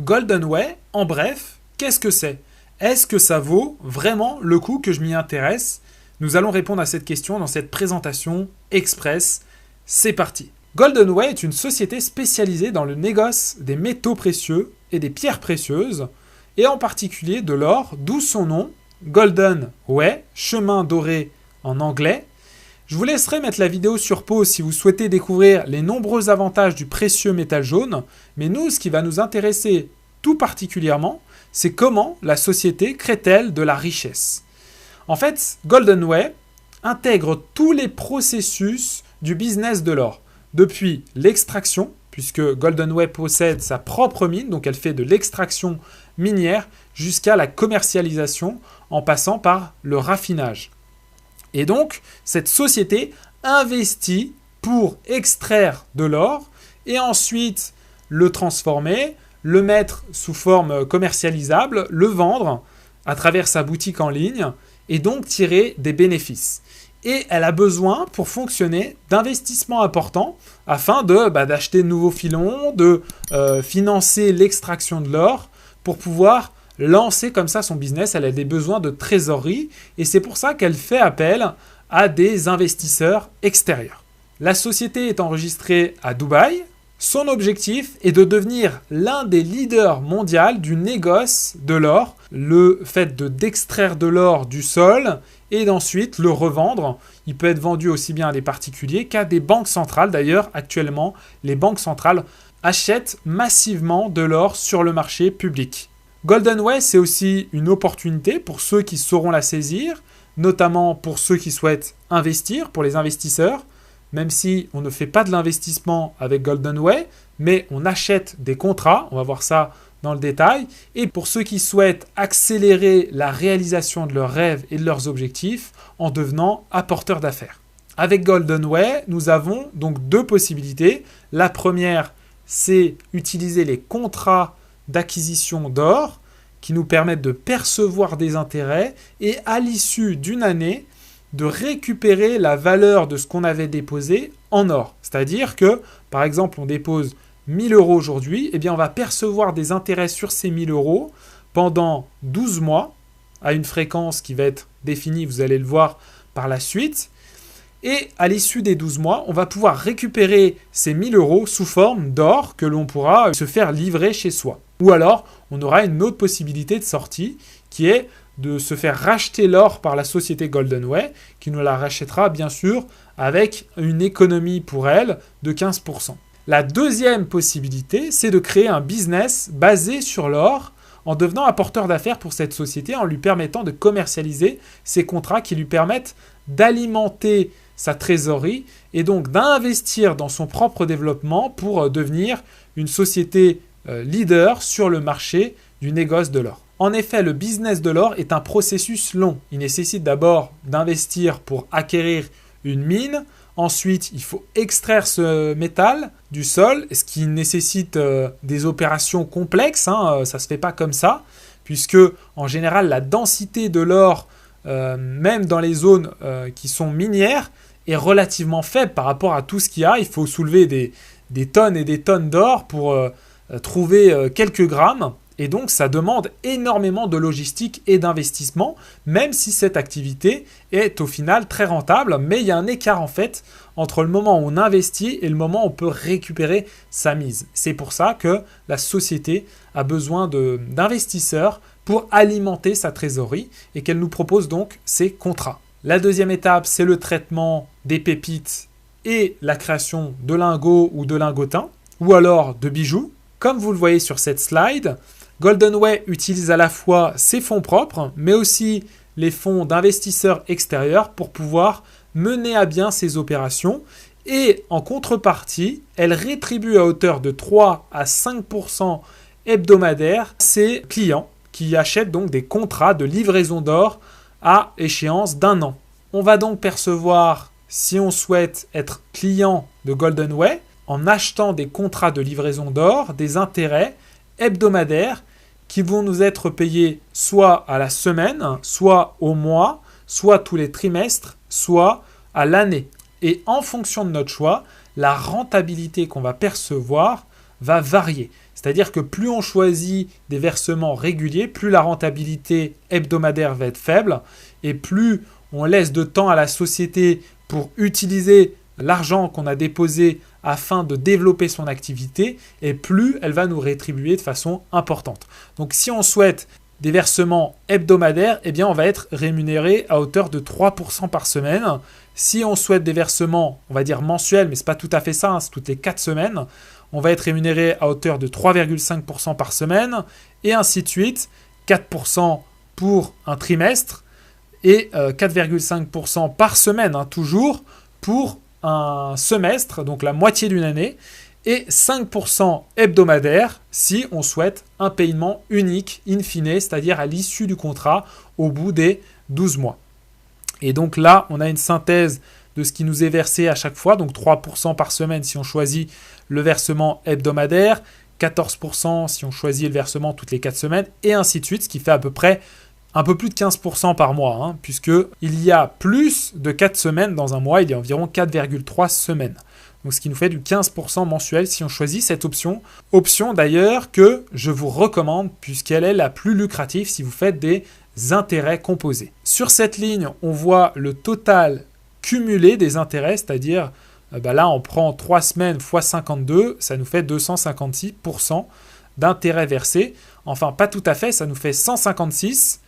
Golden Way, en bref, qu'est-ce que c'est? Est-ce que ça vaut vraiment le coup que je m'y intéresse? Nous allons répondre à cette question dans cette présentation express. C'est parti. Golden Way est une société spécialisée dans le négoce des métaux précieux et des pierres précieuses, et en particulier de l'or, d'où son nom, Golden Way, chemin doré en anglais. Je vous laisserai mettre la vidéo sur pause si vous souhaitez découvrir les nombreux avantages du précieux métal jaune, mais nous, ce qui va nous intéresser tout particulièrement, c'est comment la société crée-t-elle de la richesse. En fait, Golden Way intègre tous les processus du business de l'or, depuis l'extraction, puisque Golden Way possède sa propre mine, donc elle fait de l'extraction minière, jusqu'à la commercialisation en passant par le raffinage. Et donc, cette société investit pour extraire de l'or et ensuite le transformer, le mettre sous forme commercialisable, le vendre à travers sa boutique en ligne et donc tirer des bénéfices. Et elle a besoin, pour fonctionner, d'investissements importants afin d'acheter de nouveaux filons, de financer l'extraction de l'or pour pouvoir lancer comme ça son business. Elle a des besoins de trésorerie et c'est pour ça qu'elle fait appel à des investisseurs extérieurs. La société est enregistrée à Dubaï. Son objectif est de devenir l'un des leaders mondiaux du négoce de l'or, le fait d'extraire de l'or du sol et d'ensuite le revendre. Il peut être vendu aussi bien à des particuliers qu'à des banques centrales. D'ailleurs, actuellement, les banques centrales achètent massivement de l'or sur le marché public. Golden Way, c'est aussi une opportunité pour ceux qui sauront la saisir, notamment pour ceux qui souhaitent investir, pour les investisseurs, même si on ne fait pas de l'investissement avec Golden Way, mais on achète des contrats, on va voir ça dans le détail, et pour ceux qui souhaitent accélérer la réalisation de leurs rêves et de leurs objectifs en devenant apporteurs d'affaires. Avec Golden Way, nous avons donc deux possibilités. La première, c'est utiliser les contrats d'acquisition d'or qui nous permettent de percevoir des intérêts et à l'issue d'une année de récupérer la valeur de ce qu'on avait déposé en or. C'est-à-dire que, par exemple, on dépose 1000 euros aujourd'hui, eh bien on va percevoir des intérêts sur ces 1000 euros pendant 12 mois à une fréquence qui va être définie, vous allez le voir par la suite. Et à l'issue des 12 mois, on va pouvoir récupérer ces 1000 euros sous forme d'or que l'on pourra se faire livrer chez soi. Ou alors, on aura une autre possibilité de sortie qui est de se faire racheter l'or par la société Golden Way, qui nous la rachètera bien sûr avec une économie pour elle de 15%. La deuxième possibilité, c'est de créer un business basé sur l'or en devenant apporteur d'affaires pour cette société, en lui permettant de commercialiser ces contrats qui lui permettent d'alimenter sa trésorerie et donc d'investir dans son propre développement pour devenir une société leader sur le marché du négoce de l'or. En effet, le business de l'or est un processus long. Il nécessite d'abord d'investir pour acquérir une mine. Ensuite, il faut extraire ce métal du sol, ce qui nécessite des opérations complexes. Ça ne se fait pas comme ça, puisque en général, la densité de l'or, même dans les zones qui sont minières, est relativement faible par rapport à tout ce qu'il y a. Il faut soulever des tonnes et des tonnes d'or pour trouver quelques grammes. Et donc, ça demande énormément de logistique et d'investissement, même si cette activité est au final très rentable. Mais il y a un écart en fait entre le moment où on investit et le moment où on peut récupérer sa mise. C'est pour ça que la société a besoin d'investisseurs pour alimenter sa trésorerie et qu'elle nous propose donc ces contrats. La deuxième étape, c'est le traitement des pépites et la création de lingots ou de lingotins, ou alors de bijoux. Comme vous le voyez sur cette slide, Golden Way utilise à la fois ses fonds propres, mais aussi les fonds d'investisseurs extérieurs pour pouvoir mener à bien ses opérations. Et en contrepartie, elle rétribue à hauteur de 3 à 5% hebdomadaires ses clients qui achètent donc des contrats de livraison d'or à échéance d'1 an. On va donc percevoir, si on souhaite être client de Golden Way, en achetant des contrats de livraison d'or, des intérêts hebdomadaires qui vont nous être payés soit à la semaine, soit au mois, soit tous les trimestres, soit à l'année. Et en fonction de notre choix, la rentabilité qu'on va percevoir va varier. C'est-à-dire que plus on choisit des versements réguliers, plus la rentabilité hebdomadaire va être faible et plus on laisse de temps à la société pour utiliser l'argent qu'on a déposé afin de développer son activité et plus elle va nous rétribuer de façon importante. Donc si on souhaite des versements hebdomadaires, eh bien on va être rémunéré à hauteur de 3% par semaine. Si on souhaite des versements, on va dire mensuels, mais ce n'est pas tout à fait ça, hein, c'est toutes les 4 semaines, on va être rémunéré à hauteur de 3,5% par semaine, et ainsi de suite, 4% pour un trimestre, et 4,5% par semaine, hein, toujours, pour un semestre, donc la moitié d'une année, et 5% hebdomadaire si on souhaite un paiement unique, in fine, c'est-à-dire à l'issue du contrat, au bout des 12 mois. Et donc là, on a une synthèse de ce qui nous est versé à chaque fois, donc 3% par semaine si on choisit le versement hebdomadaire, 14% si on choisit le versement toutes les 4 semaines, et ainsi de suite, ce qui fait à peu près un peu plus de 15% par mois, hein, puisqu'il y a plus de 4 semaines dans un mois, il y a environ 4,3 semaines. Donc ce qui nous fait du 15% mensuel si on choisit cette option. Option d'ailleurs que je vous recommande puisqu'elle est la plus lucrative si vous faites des intérêts composés. Sur cette ligne, on voit le total cumulé des intérêts, c'est-à-dire là on prend 3 semaines x 52, ça nous fait 256% d'intérêts versés. Enfin pas tout à fait, ça nous fait 156,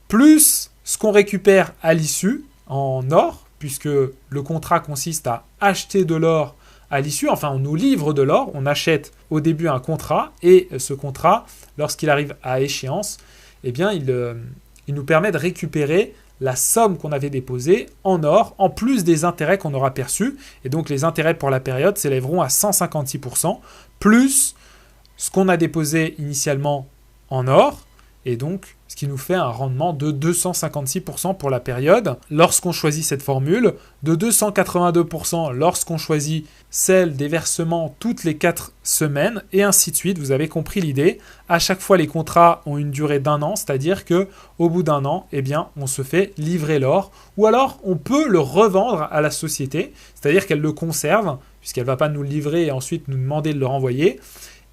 plus ce qu'on récupère à l'issue en or, puisque le contrat consiste à acheter de l'or à l'issue, enfin on nous livre de l'or, on achète au début un contrat, et ce contrat, lorsqu'il arrive à échéance, eh bien il nous permet de récupérer la somme qu'on avait déposée en or, en plus des intérêts qu'on aura perçus, et donc les intérêts pour la période s'élèveront à 156%, plus ce qu'on a déposé initialement en or, et donc ce qui nous fait un rendement de 256% pour la période lorsqu'on choisit cette formule, de 282% lorsqu'on choisit celle des versements toutes les 4 semaines, et ainsi de suite. Vous avez compris l'idée. À chaque fois, les contrats ont une durée d'1 an, c'est-à-dire qu'au bout d'1 an, eh bien, on se fait livrer l'or, ou alors on peut le revendre à la société, c'est-à-dire qu'elle le conserve, puisqu'elle ne va pas nous le livrer et ensuite nous demander de le renvoyer,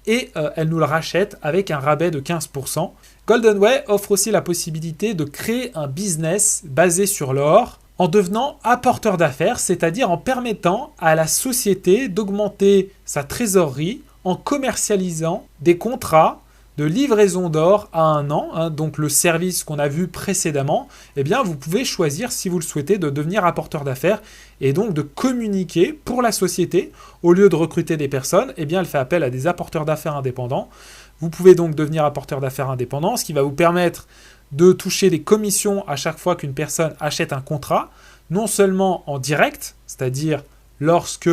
et elle nous le rachète avec un rabais de 15%. GoldenWay offre aussi la possibilité de créer un business basé sur l'or en devenant apporteur d'affaires, c'est-à-dire en permettant à la société d'augmenter sa trésorerie en commercialisant des contrats de livraison d'or à 1 an, hein, donc le service qu'on a vu précédemment, eh bien vous pouvez choisir, si vous le souhaitez, de devenir apporteur d'affaires et donc de communiquer pour la société. Au lieu de recruter des personnes, eh bien elle fait appel à des apporteurs d'affaires indépendants. Vous pouvez donc devenir apporteur d'affaires indépendant, ce qui va vous permettre de toucher des commissions à chaque fois qu'une personne achète un contrat, non seulement en direct, c'est-à-dire lorsque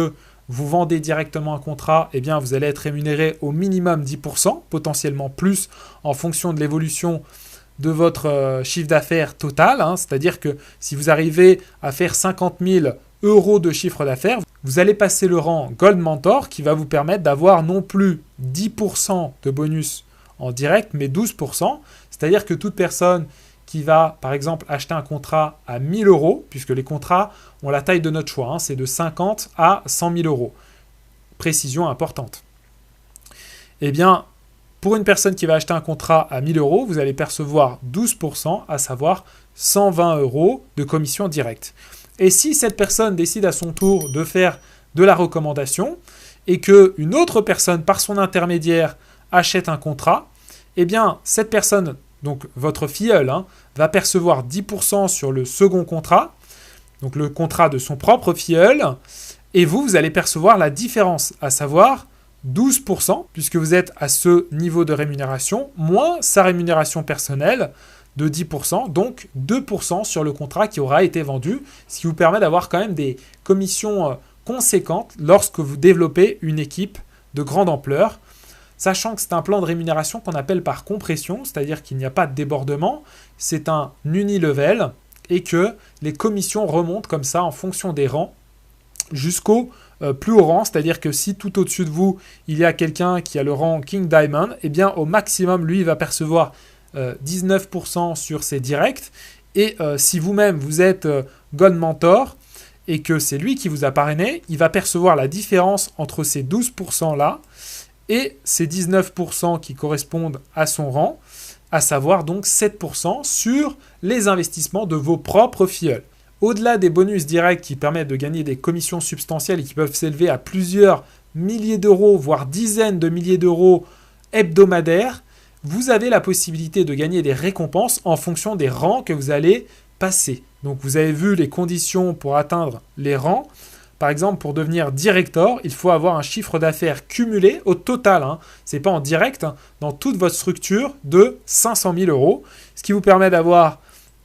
vous vendez directement un contrat, eh bien vous allez être rémunéré au minimum 10%, potentiellement plus en fonction de l'évolution de votre chiffre d'affaires total, hein, c'est-à-dire que si vous arrivez à faire 50 000 euros de chiffre d'affaires, vous allez passer le rang Gold Mentor qui va vous permettre d'avoir non plus 10% de bonus en direct, mais 12%. C'est-à-dire que toute personne qui va, par exemple, acheter un contrat à 1 000 euros, puisque les contrats ont la taille de notre choix, hein, c'est de 50 à 100 000 euros. Précision importante. Eh bien, pour une personne qui va acheter un contrat à 1 000 euros, vous allez percevoir 12%, à savoir 120 euros de commission directe. Et si cette personne décide à son tour de faire de la recommandation et qu'une autre personne, par son intermédiaire, achète un contrat, eh bien, cette personne, donc votre filleul, hein, va percevoir 10% sur le second contrat, donc le contrat de son propre filleul, et vous allez percevoir la différence, à savoir 12%, puisque vous êtes à ce niveau de rémunération, moins sa rémunération personnelle, de 10%, donc 2% sur le contrat qui aura été vendu, ce qui vous permet d'avoir quand même des commissions conséquentes lorsque vous développez une équipe de grande ampleur, sachant que c'est un plan de rémunération qu'on appelle par compression, c'est-à-dire qu'il n'y a pas de débordement, c'est un unilevel et que les commissions remontent comme ça en fonction des rangs jusqu'au plus haut rang, c'est-à-dire que si tout au-dessus de vous, il y a quelqu'un qui a le rang King Diamond, eh bien au maximum, lui, il va percevoir 19% sur ses directs, et si vous-même vous êtes Gold Mentor et que c'est lui qui vous a parrainé, il va percevoir la différence entre ces 12% là et ces 19% qui correspondent à son rang, à savoir donc 7% sur les investissements de vos propres filleuls. Au-delà des bonus directs qui permettent de gagner des commissions substantielles et qui peuvent s'élever à plusieurs milliers d'euros, voire dizaines de milliers d'euros hebdomadaires, vous avez la possibilité de gagner des récompenses en fonction des rangs que vous allez passer. Donc vous avez vu les conditions pour atteindre les rangs. Par exemple, pour devenir director, il faut avoir un chiffre d'affaires cumulé au total, ce n'est pas en direct, dans toute votre structure de 500 000 euros, ce qui vous permet d'avoir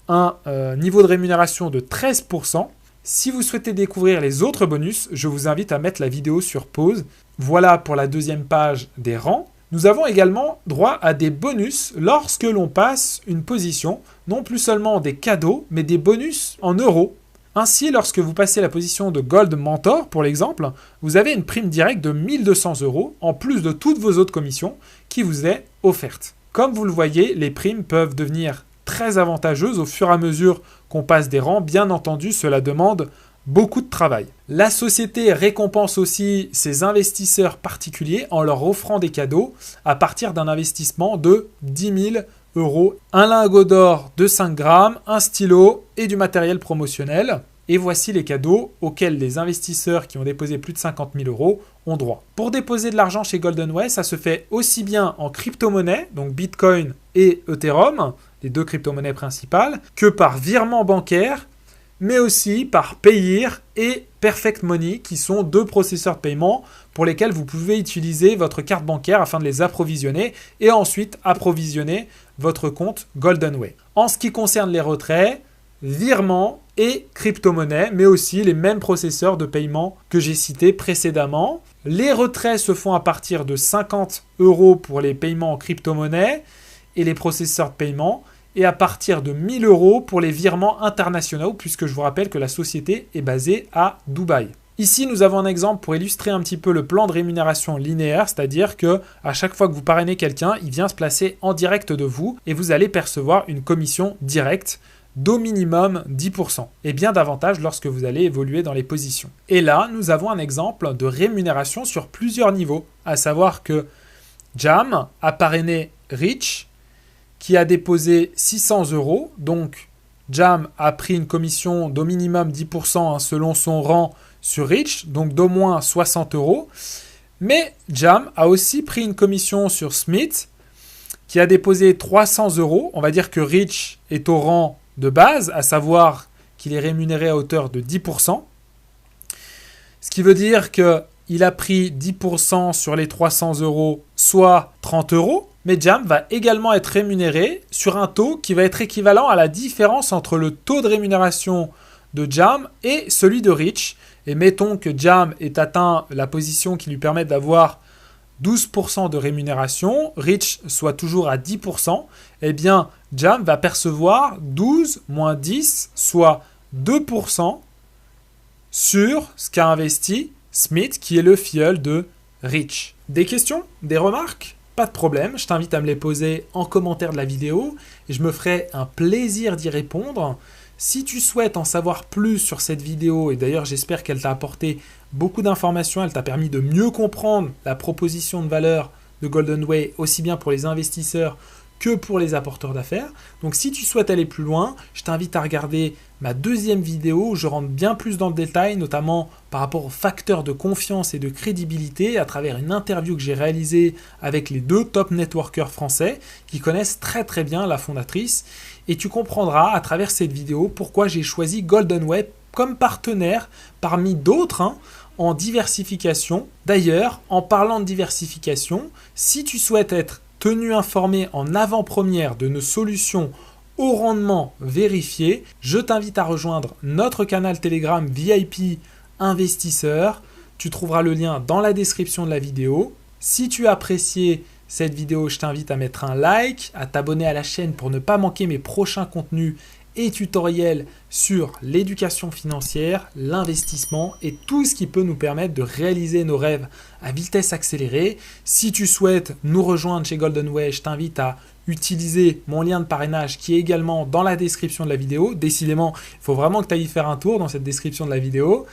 un niveau de rémunération de 13%. Si vous souhaitez découvrir les autres bonus, je vous invite à mettre la vidéo sur pause. Voilà pour la deuxième page des rangs. Nous avons également droit à des bonus lorsque l'on passe une position, non plus seulement des cadeaux, mais des bonus en euros. Ainsi, lorsque vous passez la position de Gold Mentor, pour l'exemple, vous avez une prime directe de 1 200 € en plus de toutes vos autres commissions qui vous est offerte. Comme vous le voyez, les primes peuvent devenir très avantageuses au fur et à mesure qu'on passe des rangs. Bien entendu, cela demande beaucoup de travail. La société récompense aussi ses investisseurs particuliers en leur offrant des cadeaux à partir d'un investissement de 10 000 €. Un lingot d'or de 5 grammes, un stylo et du matériel promotionnel. Et voici les cadeaux auxquels les investisseurs qui ont déposé plus de 50 000 € ont droit. Pour déposer de l'argent chez GoldenWay, ça se fait aussi bien en crypto-monnaie, donc Bitcoin et Ethereum, les deux crypto-monnaies principales, que par virement bancaire, mais aussi par Payeer et Perfect Money, qui sont deux processeurs de paiement pour lesquels vous pouvez utiliser votre carte bancaire afin de les approvisionner et ensuite approvisionner votre compte GoldenWay. En ce qui concerne les retraits, virements et crypto-monnaies, mais aussi les mêmes processeurs de paiement que j'ai cités précédemment. Les retraits se font à partir de 50 € pour les paiements en crypto-monnaie et les processeurs de paiement, et à partir de 1 000 € pour les virements internationaux, puisque je vous rappelle que la société est basée à Dubaï. Ici, nous avons un exemple pour illustrer un petit peu le plan de rémunération linéaire, c'est-à-dire que à chaque fois que vous parrainez quelqu'un, il vient se placer en direct de vous et vous allez percevoir une commission directe d'au minimum 10% et bien davantage lorsque vous allez évoluer dans les positions. Et là, nous avons un exemple de rémunération sur plusieurs niveaux, à savoir que Jam a parrainé Rich, qui a déposé 600 €. Donc, Jam a pris une commission d'au minimum 10% selon son rang sur Rich, donc d'au moins 60 €. Mais Jam a aussi pris une commission sur Smith, qui a déposé 300 €. On va dire que Rich est au rang de base, à savoir qu'il est rémunéré à hauteur de 10%. Ce qui veut dire qu'il a pris 10% sur les 300 €, soit 30 €. Mais Jam va également être rémunéré sur un taux qui va être équivalent à la différence entre le taux de rémunération de Jam et celui de Rich. Et mettons que Jam ait atteint la position qui lui permet d'avoir 12% de rémunération, Rich soit toujours à 10%, eh bien Jam va percevoir 12 moins 10, soit 2% sur ce qu'a investi Smith, qui est le filleul de Rich. Des questions? Des remarques? Pas de problème, je t'invite à me les poser en commentaire de la vidéo et je me ferai un plaisir d'y répondre. Si tu souhaites en savoir plus sur cette vidéo, et d'ailleurs j'espère qu'elle t'a apporté beaucoup d'informations, elle t'a permis de mieux comprendre la proposition de valeur de GoldenWay, aussi bien pour les investisseurs que pour les apporteurs d'affaires. Donc si tu souhaites aller plus loin, je t'invite à regarder ma deuxième vidéo où je rentre bien plus dans le détail, notamment par rapport aux facteurs de confiance et de crédibilité à travers une interview que j'ai réalisée avec les deux top networkers français qui connaissent très très bien la fondatrice. Et tu comprendras à travers cette vidéo pourquoi j'ai choisi GoldenWay comme partenaire parmi d'autres en diversification. D'ailleurs, en parlant de diversification, si tu souhaites être tenu informé en avant-première de nos solutions au rendement vérifié, je t'invite à rejoindre notre canal Telegram VIP Investisseur. Tu trouveras le lien dans la description de la vidéo. Si tu as apprécié cette vidéo, je t'invite à mettre un like, à t'abonner à la chaîne pour ne pas manquer mes prochains contenus et tutoriels sur l'éducation financière, l'investissement et tout ce qui peut nous permettre de réaliser nos rêves à vitesse accélérée. Si tu souhaites nous rejoindre chez Golden Way, je t'invite à utiliser mon lien de parrainage qui est également dans la description de la vidéo. Décidément, il faut vraiment que tu ailles y faire un tour dans cette description de la vidéo.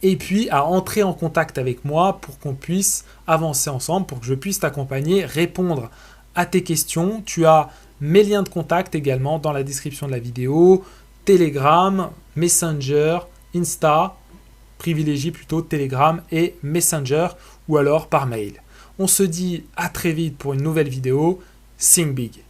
Et puis à entrer en contact avec moi pour qu'on puisse avancer ensemble, pour que je puisse t'accompagner, répondre à tes questions. Tu as mes liens de contact également dans la description de la vidéo. Telegram, Messenger, Insta, privilégie plutôt Telegram et Messenger ou alors par mail. On se dit à très vite pour une nouvelle vidéo. Think Big.